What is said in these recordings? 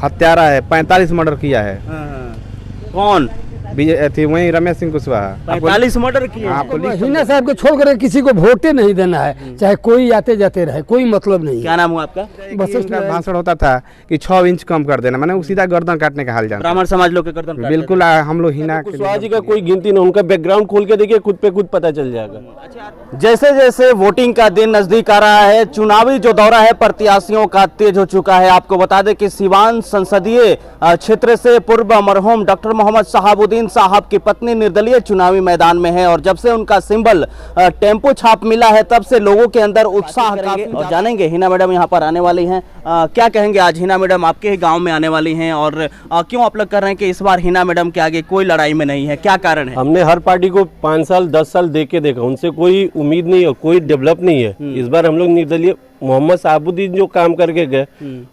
हत्यारा है, 45 मर्डर किया है। कौन? थी वही रमेश सिंह कुशवाहा। 45 मर्डर किए? हिना साहब को छोड़ कर किसी को वोटे नहीं देना है, चाहे कोई आते जाते रहे, कोई मतलब नहीं। क्या नाम हुआ आपका? उनका भाषण होता था कि 6 इंच कम कर देना, मैंने सीधा गर्दन काटने का हाल जाना। ब्राह्मण समाज लोग के गर्दन काटते बिल्कुल हम लोग हिना कुशवाहा जी का कोई गिनती नहीं, उनका बैकग्राउंड खोल के देखिए, खुद पे खुद पता चल जाएगा। जैसे जैसे वोटिंग का दिन नजदीक आ रहा है, चुनावी जो दौरा है प्रत्याशियों का तेज हो चुका है। आपको बता दें कि सीवान संसदीय क्षेत्र से पूर्व मरहूम डॉक्टर मोहम्मद शहाबुद्दीन साहब की पत्नी निर्दलीय चुनावी मैदान में है और जब से उनका सिंबल टेम्पो छाप मिला है तब से लोगों के अंदर उत्साह काफी। और जानेंगे हिना मैडम यहाँ पर आने वाली हैं, क्या कहेंगे आज हिना मैडम आपके ही गांव में आने वाली हैं और क्यों आप लोग कर रहे हैं कि इस बार हिना मैडम के आगे कोई लड़ाई में नहीं है, क्या कारण है? हमने हर पार्टी को 5 साल 10 साल देख के देखा, उनसे कोई उम्मीद नहीं है, कोई डेवलप नहीं है। इस बार हम लोग निर्दलीय मोहम्मद शहाबुद्दीन जो काम करके गए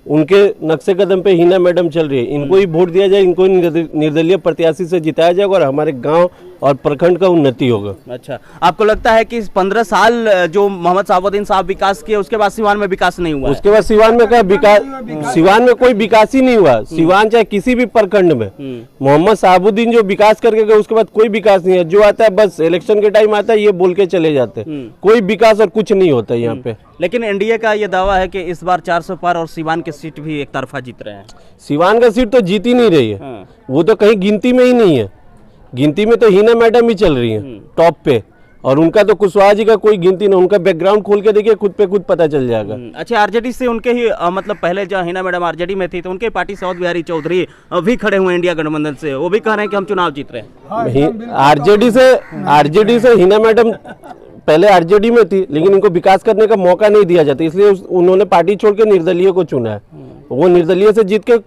उनके नक्शे कदम पे हिना मैडम चल रही है, इनको ही वोट दिया जाए, इनको निर्दलीय प्रत्याशी से जिताया जाएगा और हमारे गांव और प्रखंड का उन्नति होगा। अच्छा, आपको लगता है कि 15 साल जो मोहम्मद शहाबुद्दीन साहब विकास किए उसके बाद सिवान में विकास नहीं हुआ? उसके बाद सिवान में क्या विकास, सिवान में कोई विकास ही नहीं हुआ। सिवान चाहे किसी भी प्रखंड में मोहम्मद शहाबुद्दीन जो विकास करके गए उसके बाद कोई विकास नहीं है। जो आता है बस इलेक्शन के टाइम आता है, ये बोल के चले जाते हैं, कोई विकास और कुछ नहीं होता यहाँ पे। लेकिन एनडीए का ये दावा है कि इस बार 400 पार और सिवान की सीट भी एक तरफा जीत रहे हैं। सिवान का सीट तो जीत ही नहीं रही है, वो तो कहीं गिनती में ही नहीं है। गिनती में तो हिना मैडम ही चल रही है टॉप पे, और उनका तो कुशवाहा जी का कोई गिनती नहीं। उनका बैकग्राउंड खोल के देखिए, खुद पे खुद पता चल जाएगा। अच्छा, आरजेडी से उनके ही मतलब पहले जो हिना मैडम आरजेडी में थी तो उनके पार्टी सौद बिहारी चौधरी भी खड़े हुए इंडिया गठबंधन से, वो भी कह रहे हैं कि हम चुनाव जीत रहे हैं। आरजेडी से हिना मैडम पहले आरजेडी में थी, लेकिन इनको विकास करने का मौका नहीं दिया जाता, इसलिए उन्होंने पार्टी छोड़ के निर्दलीय को चुना है। वो निर्दलीय से जीत के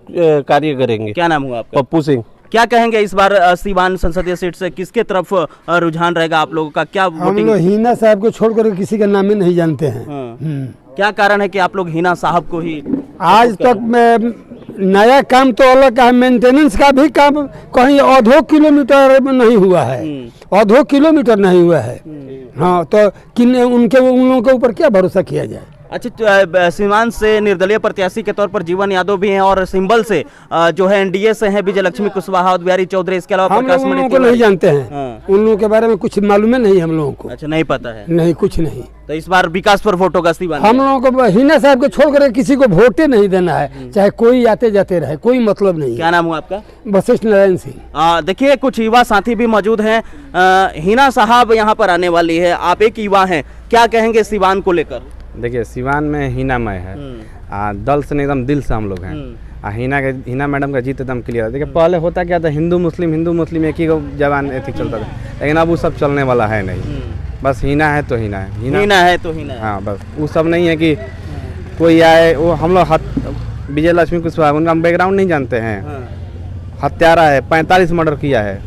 कार्य करेंगे। क्या नाम हुआ आपका? पप्पू सिंह। क्या कहेंगे इस बार सीवान संसदीय सीट से किसके तरफ रुझान रहेगा आप लोगों का? क्या हम लोग हिना साहब को छोड़कर किसी का नाम ही नहीं जानते हैं। क्या कारण है कि आप लोग हिना साहब को ही? आज तक नया काम तो अलग का है, मेंटेनेंस का भी काम कहीं आधो किलोमीटर नहीं हुआ है, आधो किलोमीटर नहीं हुआ है। हाँ, तो उन लोगों के ऊपर क्या भरोसा किया जाए? अच्छा, सीवान से निर्दलीय प्रत्याशी के तौर पर जीवन यादव भी हैं और सिंबल से जो है एनडीए से हैं विजय लक्ष्मी कुशवाहा और बिहारी चौधरी, इसके अलावा हम लोगों को नहीं जानते हैं। उन लोगों के बारे में कुछ मालूम नहीं हम लोगों को। अच्छा, नहीं पता है? नहीं, कुछ नहीं। तो इस बार विकास पर वोट होगा सीवान? हम लोगों को हिना साहब को छोड़कर किसी को वोटे नहीं देना है, चाहे कोई आते जाते रहे, कोई मतलब नहीं। क्या नाम हुआ आपका? वशिष्ठ नारायण सिंह। देखिए, कुछ युवा साथी भी मौजूद हैं। हिना साहब यहाँ पर आने वाली है, आप एक युवा हैं, क्या कहेंगे सीवान को लेकर? देखिए, सिवान में हिनामय है, दल से एकदम दिल से हम लोग हैं। हिना मैडम का जीत एकदम क्लियर है। देखिए, पहले होता क्या था, हिंदू मुस्लिम एक ही जवान एथी चलता था, लेकिन अब वो सब चलने वाला है नहीं। बस हिना है तो हिना है, हिना है तो हिना है। हाँ, बस वो सब नहीं है कि कोई आए। वो हम लोग विजय लक्ष्मी कुशवाहा, उनका बैकग्राउंड नहीं जानते हैं। हत्यारा है, 45 मर्डर किया है।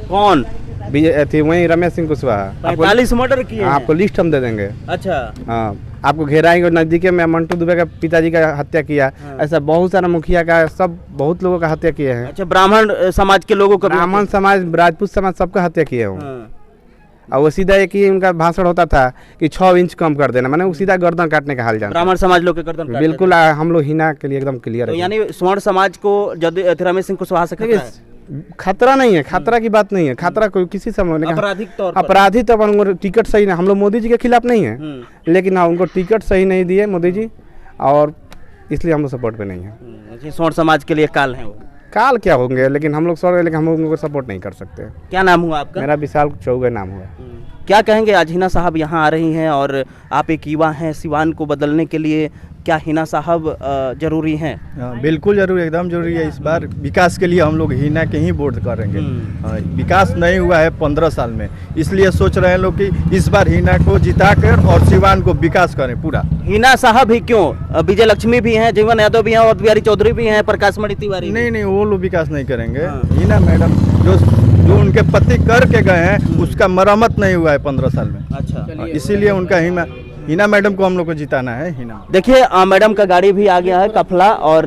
कौन? थी वही रमेश सिंह कुशवाहा। 45 मर्डर किए? आपको लिस्ट हम दे देंगे। अच्छा, हाँ, आपको घेराएंगे। नजदीके में मंटू दुबे का पिताजी का हत्या किया, ऐसा बहुत सारा मुखिया का, सब बहुत लोगों का हत्या किए हैं। अच्छा, ब्राह्मण समाज के लोगों का? ब्राह्मण समाज, राजपूत समाज, सबका हत्या किए हैं। और वो सीधा एक ही उनका भाषण होता था कि 6 इंच कम कर देना, मैंने सीधा गर्दन काटने का हाल जाना। ब्राह्मण समाज लोग के गर्दन? बिल्कुल, हम लोग हिना के लिए एकदम क्लियर है। तो यानी स्वर्ण समाज को रमेश सिंह कुशवाहा से खतरा नहीं है, खतरा की बात नहीं है। खतरा कोई किसी समय आपराधिक तौर पर, अपराधी तो उनको टिकट सही नहीं। हम लोग मोदी जी के खिलाफ नहीं है, लेकिन हाँ, उनको टिकट सही नहीं दिए मोदी जी, और इसलिए हम लोग सपोर्ट पे नहीं है। स्वर्ण समाज के लिए काल है वो? काल क्या होंगे, लेकिन हम लोग लेकिन हम लोग उनको सपोर्ट नहीं कर सकते। क्या नाम हुआ आपका? मेरा विशाल चौगे नाम हुआ। क्या कहेंगे, आज हिना साहब यहाँ आ रही हैं और आप एक युवा हैं, सिवान को बदलने के लिए क्या हिना साहब जरूरी हैं? बिल्कुल जरूरी, एकदम जरूरी है। इस बार विकास के लिए हम लोग हिना के ही वोट करेंगे। विकास नहीं हुआ है 15 साल में, इसलिए सोच रहे हैं लोग कि इस बार हिना को जिताकर और सिवान को विकास करें पूरा। हिना साहब ही क्यों? विजय लक्ष्मी भी हैं, जीवन यादव भी हैं और बिहारी चौधरी भी हैं, प्रकाश मणि तिवारी? नहीं, वो लोग विकास नहीं करेंगे। हिना मैडम जो उनके पति करके गए हैं, उसका मरम्मत नहीं हुआ है 15 साल में। अच्छा, इसीलिए उनका हिना मैडम को हम लोग को जिताना है। हिना, देखिए मैडम का गाड़ी भी आ गया है, कफला, और